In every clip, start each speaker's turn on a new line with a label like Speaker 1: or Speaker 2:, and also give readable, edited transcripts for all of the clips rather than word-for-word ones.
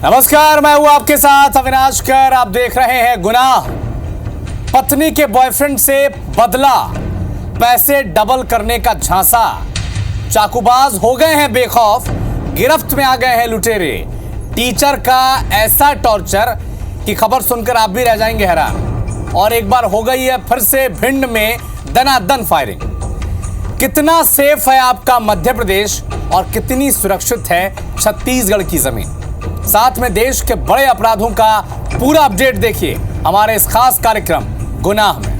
Speaker 1: नमस्कार, मैं हूं आपके साथ अविनाश कर। आप देख रहे हैं गुनाह। पत्नी के बॉयफ्रेंड से बदला, पैसे डबल करने का झांसा। चाकूबाज हो गए हैं बेखौफ, गिरफ्त में आ गए हैं लुटेरे। टीचर का ऐसा टॉर्चर कि खबर सुनकर आप भी रह जाएंगे हैरान। और एक बार हो गई है फिर से भिंड में दनादन फायरिंग। कितना सेफ है आपका मध्य प्रदेश और कितनी सुरक्षित है छत्तीसगढ़ की जमीन। साथ में देश के बड़े अपराधों का पूरा अपडेट देखिए हमारे इस खास कार्यक्रम गुनाह में।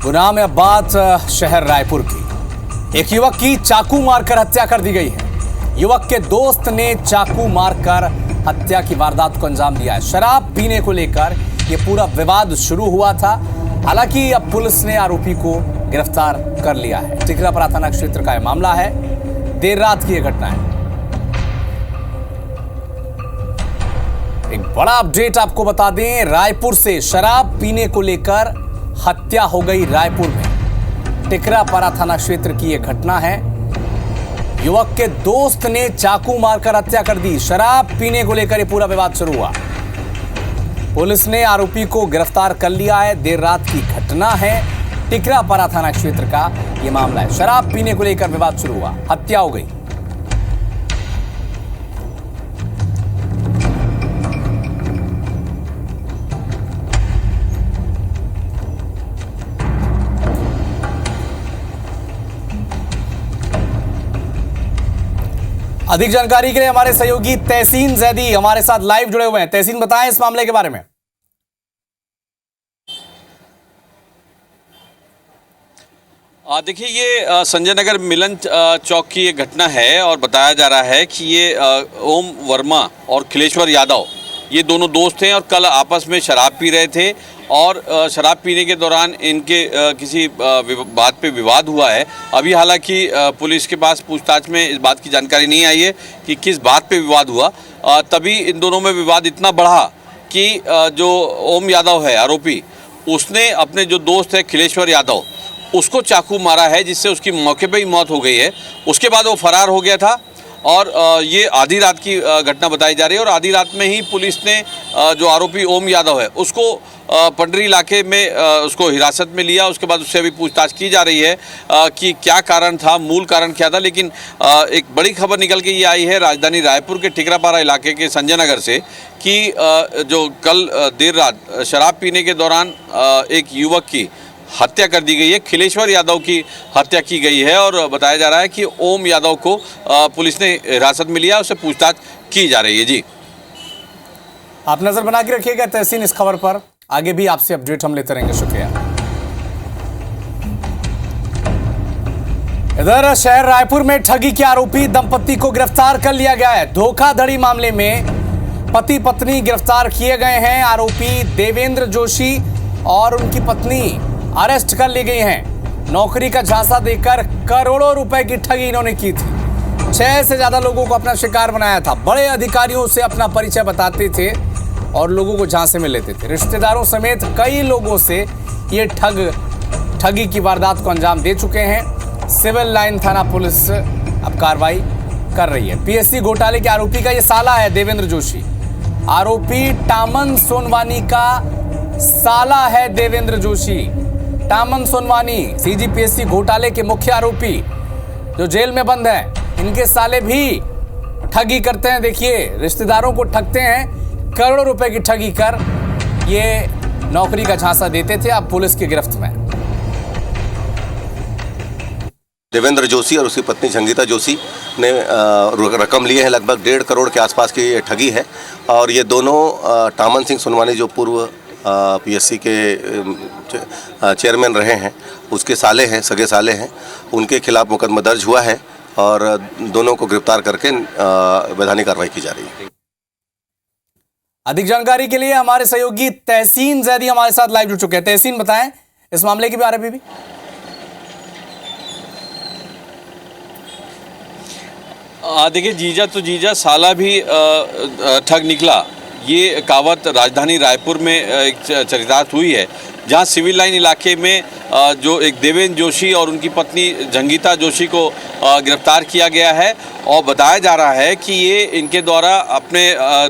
Speaker 1: गुनाह में अब बात शहर रायपुर की। एक युवक की चाकू मारकर हत्या कर दी गई है। युवक के दोस्त ने चाकू मारकर हत्या की वारदात को अंजाम दिया है। शराब पीने को लेकर ये पूरा विवाद शुरू हुआ था। हालांकि अब पुलिस ने आरोपी को गिरफ्तार कर लिया है। टिकरापरा थाना क्षेत्र का यह मामला है। देर रात की यह घटना है। एक बड़ा अपडेट आपको बता दें, रायपुर से शराब पीने को लेकर हत्या हो गई रायपुर में। टिकरापरा थाना क्षेत्र की यह घटना है। युवक के दोस्त ने चाकू मारकर हत्या कर दी। शराब पीने को लेकर यह पूरा विवाद शुरू हुआ। पुलिस ने आरोपी को गिरफ्तार कर लिया है। देर रात की घटना है। टिकरापरा थाना क्षेत्र का यह मामला है। शराब पीने को लेकर विवाद शुरू हुआ, हत्या हो गई। अधिक जानकारी के लिए हमारे सहयोगी तहसीन जैदी हमारे साथ लाइव जुड़े हुए हैं। तहसीन, बताएं इस मामले के बारे में।
Speaker 2: देखिए, ये संजय नगर मिलन चौक की ये घटना है और बताया जा रहा है कि ये ओम वर्मा और खिलेश्वर यादव ये दोनों दोस्त हैं और कल आपस में शराब पी रहे थे और शराब पीने के दौरान इनके किसी बात पे विवाद हुआ है। अभी हालांकि पुलिस के पास पूछताछ में इस बात की जानकारी नहीं आई है कि किस बात पे विवाद हुआ। तभी इन दोनों में विवाद इतना बढ़ा कि जो ओम यादव है आरोपी, उसने अपने जो दोस्त है खिलेश्वर यादव उसको चाकू मारा है, जिससे उसकी मौके पे ही मौत हो गई है। उसके बाद वो फरार हो गया था और ये आधी रात की घटना बताई जा रही है। और आधी रात में ही पुलिस ने जो आरोपी ओम यादव है उसको पंडरी इलाके में उसको हिरासत में लिया। उसके बाद उससे अभी पूछताछ की जा रही है कि क्या कारण था, मूल कारण क्या था। लेकिन एक बड़ी खबर निकल के ये आई है राजधानी रायपुर के टिकरापारा इलाके के संजय नगर से कि जो कल देर रात शराब पीने के दौरान एक युवक की हत्या कर दी गई है। खिलेश्वर यादव की हत्या की गई है और बताया जा रहा है कि ओम यादव को पुलिस ने हिरासत में लिया, उससे पूछताछ की जा रही है। जी,
Speaker 1: आप नजर बना के रखिएगा तहसीन इस खबर पर। आगे भी आपसे अपडेट हम लेते रहेंगे। शुक्रिया। इधर शहर रायपुर में ठगी के आरोपी दंपति को गिरफ्तार कर लिया गया है। धोखाधड़ी मामले में पति पत्नी गिरफ्तार किए गए हैं। आरोपी देवेंद्र जोशी और उनकी पत्नी अरेस्ट कर ली गई हैं। नौकरी का झांसा देकर करोड़ों रुपए की ठगी इन्होंने की थी। 6 से ज्यादा लोगों को अपना शिकार बनाया था। बड़े अधिकारियों से अपना परिचय बताते थे और लोगों को झांसे में लेते थे। रिश्तेदारों समेत कई लोगों से ये ठगी की वारदात को अंजाम दे चुके हैं। सिविल लाइन थाना पुलिस अब कार्रवाई कर रही है। पीएससी घोटाले के आरोपी का ये साला है देवेंद्र जोशी। आरोपी टामन सोनवानी का साला है देवेंद्र जोशी। टामन सोनवानी सीजीपीएससी घोटाले के मुख्य आरोपी जो जेल में बंद हैं, इनके साले भी ठगी करते हैं। देखिए, रिश्तेदारों को ठगते हैं, करोड़ों रुपए की ठगी कर ये नौकरी का झांसा देते थे। अब पुलिस की गिरफ्त में।
Speaker 3: देवेंद्र जोशी और उसकी पत्नी संगीता जोशी ने रकम लिए हैं, लगभग 1.5 करोड़ के आसपास की ये ठगी है। और ये दोनों टामन सिंह सोनवानी जो पूर्व पीएससी के चेयरमैन रहे हैं, उसके साले हैं, सगे साले हैं। उनके खिलाफ मुकदमा दर्ज हुआ है और दोनों को गिरफ्तार करके वैधानिक कार्रवाई की जा रही है।
Speaker 1: अधिक जानकारी के लिए हमारे सहयोगी तहसीन जैदी हमारे साथ लाइव जुड़ चुके हैं। तहसीन, बताएं इस मामले के बारे में भी।
Speaker 2: देखिए, जीजा तो जीजा, साला भी ठग निकला। ये कहावत राजधानी रायपुर में एक चरितार्थ हुई है, जहां सिविल लाइन इलाके में जो एक देवेंद्र जोशी और उनकी पत्नी जंगीता जोशी को गिरफ्तार किया गया है। और बताया जा रहा है कि ये इनके द्वारा अपने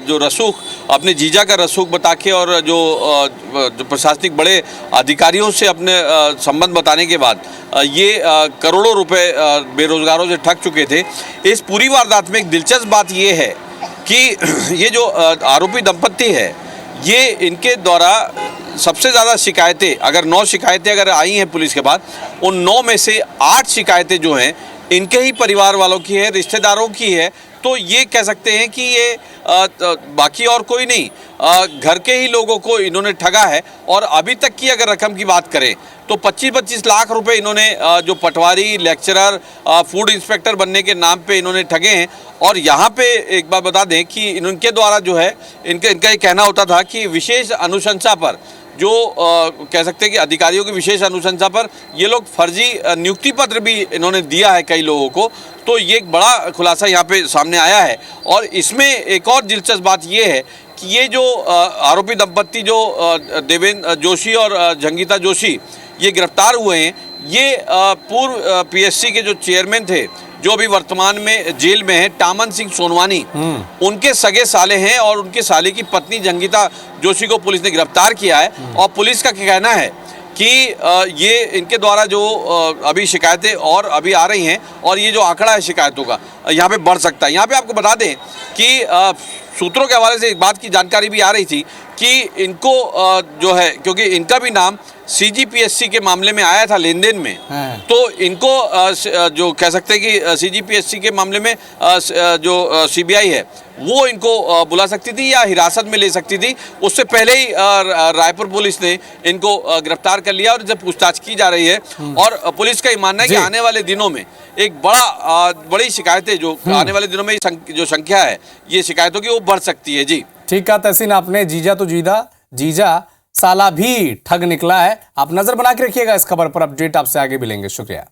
Speaker 2: जो रसूख, अपने जीजा का रसूख बता के और जो प्रशासनिक बड़े अधिकारियों से अपने संबंध बताने के बाद ये करोड़ों रुपए बेरोजगारों से ठग चुके थे। इस पूरी वारदात में एक दिलचस्प बात ये है कि ये जो आरोपी दंपत्ति है, ये इनके द्वारा सबसे ज़्यादा शिकायतें, अगर 9 शिकायतें अगर आई हैं पुलिस के पास, उन 9 में से 8 शिकायतें जो हैं इनके ही परिवार वालों की है, रिश्तेदारों की है। तो ये कह सकते हैं कि ये बाकी और कोई नहीं, घर के ही लोगों को इन्होंने ठगा है। और अभी तक की अगर रकम की बात करें तो 25-25 लाख रुपए इन्होंने जो पटवारी, लेक्चरर, फूड इंस्पेक्टर बनने के नाम पे इन्होंने ठगे हैं। और यहाँ पे एक बात बता दें कि इनके द्वारा जो है इनका ये कहना होता था कि विशेष अनुशंसा पर, जो कह सकते हैं कि अधिकारियों की विशेष अनुशंसा पर ये लोग फर्जी नियुक्ति पत्र भी इन्होंने दिया है कई लोगों को। तो ये एक बड़ा खुलासा यहाँ पे सामने आया है। और इसमें एक और दिलचस्प बात ये है कि ये जो आरोपी दंपत्ति जो देवेंद्र जोशी और जंगीता जोशी ये गिरफ्तार हुए हैं, ये पूर्व पीएससी के जो चेयरमैन थे, जो अभी वर्तमान में जेल में है, टामन सिंह सोनवानी, उनके सगे साले हैं। और उनके साले की पत्नी जंगीता जोशी को पुलिस ने गिरफ्तार किया है। और पुलिस का कहना है कि ये इनके द्वारा जो अभी शिकायतें और अभी आ रही हैं, और ये जो आंकड़ा है शिकायतों का यहाँ पे बढ़ सकता है। यहाँ पे आपको बता दें कि सूत्रों के हवाले से एक बात की जानकारी भी आ रही थी कि इनको जो है, क्योंकि इनका भी नाम सीजीपीएससी के मामले में आया था लेन देन में, तो इनको जो कह सकते हैं कि सीजीपीएससी के मामले में जो सीबीआई है वो इनको बुला सकती थी या हिरासत में ले सकती थी। उससे पहले ही रायपुर पुलिस ने इनको गिरफ्तार कर लिया और इनसे पूछताछ की जा रही है। और पुलिस का ये मानना है कि आने वाले दिनों में एक बड़ी शिकायतें जो आने वाले दिनों में जो संख्या है ये शिकायतों की, वो बढ़ सकती है। जी
Speaker 1: ठीक कहा तहसीन आपने। जीजा तो जीजा साला भी ठग निकला है। आप नजर बना के रखिएगा इस खबर पर, अपडेट आपसे आगे भी लेंगे। शुक्रिया।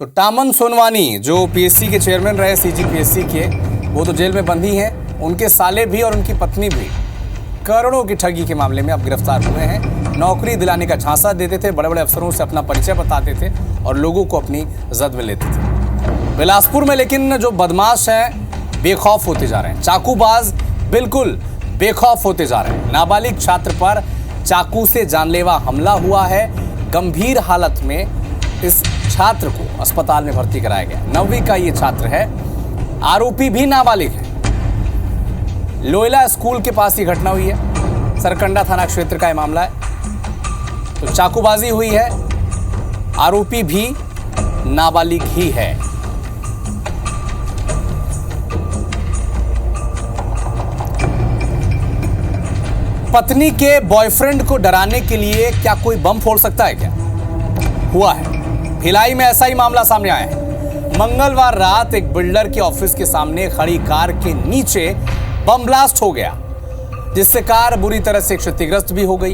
Speaker 1: तो टामन सोनवानी जो पीएससी के चेयरमैन रहे, सीजीपीएससी के, वो तो जेल में बंद ही हैं। उनके साले भी और उनकी पत्नी भी करोड़ों की ठगी के मामले में अब गिरफ्तार हुए हैं। नौकरी दिलाने का झांसा देते थे, बड़े बड़े अफसरों से अपना परिचय बताते थे और लोगों को अपनी जद में लेते थे। बिलासपुर में लेकिन जो बदमाश हैं बेखौफ होते जा रहे हैं। चाकूबाज बिल्कुल बेखौफ होते जा रहे हैं। नाबालिग छात्र पर चाकू से जानलेवा हमला हुआ है। गंभीर हालत में इस छात्र को अस्पताल में भर्ती कराया गया। 9वीं का ये छात्र है। आरोपी भी नाबालिग है। लोयला स्कूल के पास ये घटना हुई है। सरकंडा थाना क्षेत्र का ये मामला है। तो चाकूबाजी हुई है। आरोपी भी नाबालिग ही है। पत्नी के बॉयफ्रेंड को डराने के लिए क्या कोई बम फोड़ सकता है? क्या हुआ है? भिलाई में ऐसा ही मामला सामने आया है। मंगलवार रात एक बिल्डर के ऑफिस के सामने खड़ी कार के नीचे बम ब्लास्ट हो गया, जिससे कार बुरी तरह से क्षतिग्रस्त भी हो गई।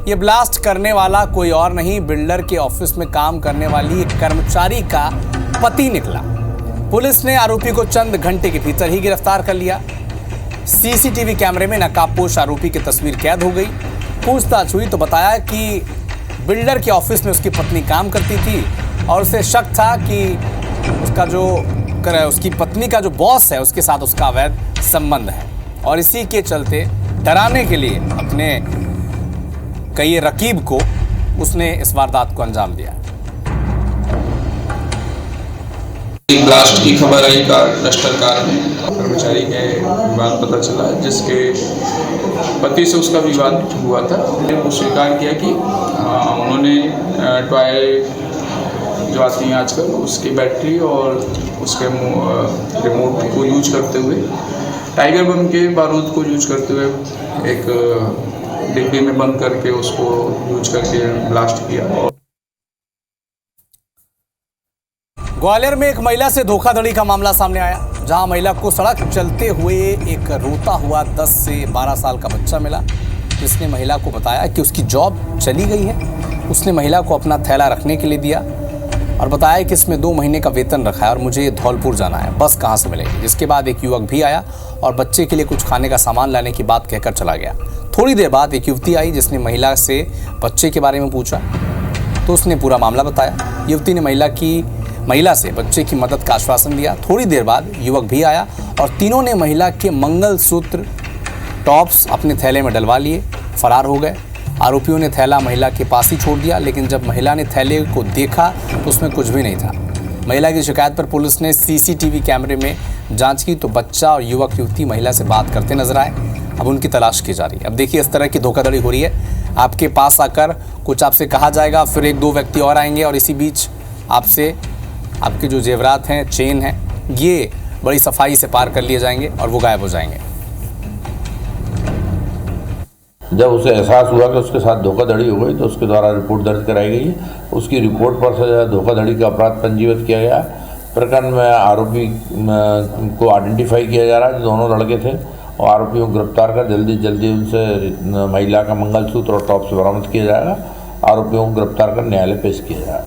Speaker 1: ये ब्लास्ट करने वाला कोई और नहीं, बिल्डर के ऑफिस में काम करने वाली एक कर्मचारी का पति निकला। पुलिस ने आरोपी को चंद घंटे के भीतर ही गिरफ्तार कर लिया। सीसीटीवी कैमरे में नकाबपोश आरोपी की तस्वीर कैद हो गई। पूछताछ हुई तो बताया कि बिल्डर के ऑफिस में उसकी पत्नी काम करती थी और उसे शक था कि उसकी पत्नी का जो बॉस है उसके साथ उसका अवैध संबंध है, और इसी के चलते डराने के लिए अपने कई रकीब को उसने इस वारदात को अंजाम दिया।
Speaker 4: ब्लास्ट की खबर आई डस्टर कार में। कर्मचारी के विवाद पता चला, जिसके पति से उसका विवाद हुआ था। वो स्वीकार किया कि उन्होंने टॉय जो आती हैं आजकल, उसकी बैटरी और उसके रिमोट को यूज करते हुए, टाइगर बम के बारूद को यूज करते हुए एक डिब्बे में बंद करके उसको यूज करके ब्लास्ट किया।
Speaker 1: ग्वालियर में एक महिला से धोखाधड़ी का मामला सामने आया, जहां महिला को सड़क चलते हुए एक रोता हुआ 10 से 12 साल का बच्चा मिला, जिसने महिला को बताया कि उसकी जॉब चली गई है। उसने महिला को अपना थैला रखने के लिए दिया और बताया कि इसमें 2 महीने का वेतन रखा है और मुझे धौलपुर जाना है, बस कहाँ से मिलेगी। जिसके बाद एक युवक भी आया और बच्चे के लिए कुछ खाने का सामान लाने की बात कहकर चला गया। थोड़ी देर बाद एक युवती आई जिसने महिला से बच्चे के बारे में पूछा तो उसने पूरा मामला बताया। युवती ने महिला से बच्चे की मदद का आश्वासन दिया। थोड़ी देर बाद युवक भी आया और तीनों ने महिला के मंगलसूत्र टॉप्स अपने थैले में डलवा लिए, फरार हो गए। आरोपियों ने थैला महिला के पास ही छोड़ दिया, लेकिन जब महिला ने थैले को देखा तो उसमें कुछ भी नहीं था। महिला की शिकायत पर पुलिस ने सीसीटीवी कैमरे में जांच की तो बच्चा और युवक युवती महिला से बात करते नजर आए। अब उनकी तलाश की जा रही है। अब देखिए इस तरह की धोखाधड़ी हो रही है। आपके पास आकर कुछ आपसे कहा जाएगा, फिर 1-2 व्यक्ति और आएंगे और इसी बीच आपसे आपके जो जेवरात हैं, चेन है, ये बड़ी सफाई से पार कर लिए जाएंगे और वो गायब हो जाएंगे।
Speaker 5: जब उसे एहसास हुआ कि उसके साथ धोखाधड़ी हो गई तो उसके द्वारा रिपोर्ट दर्ज कराई गई है। उसकी रिपोर्ट पर से धोखाधड़ी का अपराध पंजीबद्ध किया गया। प्रकरण में आरोपी को आइडेंटिफाई किया जा रहा है, जो दोनों लड़के थे, और आरोपियों को गिरफ्तार कर जल्दी उनसे महिला का मंगलसूत्र और टॉप्स बरामद किया जाएगा। आरोपियों को गिरफ्तार कर न्यायालय पेश किया जाएगा।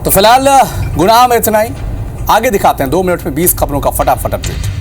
Speaker 1: तो फिलहाल गुनाह में इतना ही। आगे दिखाते हैं 2 मिनट में 20 खबरों का फटाफट अपडेट।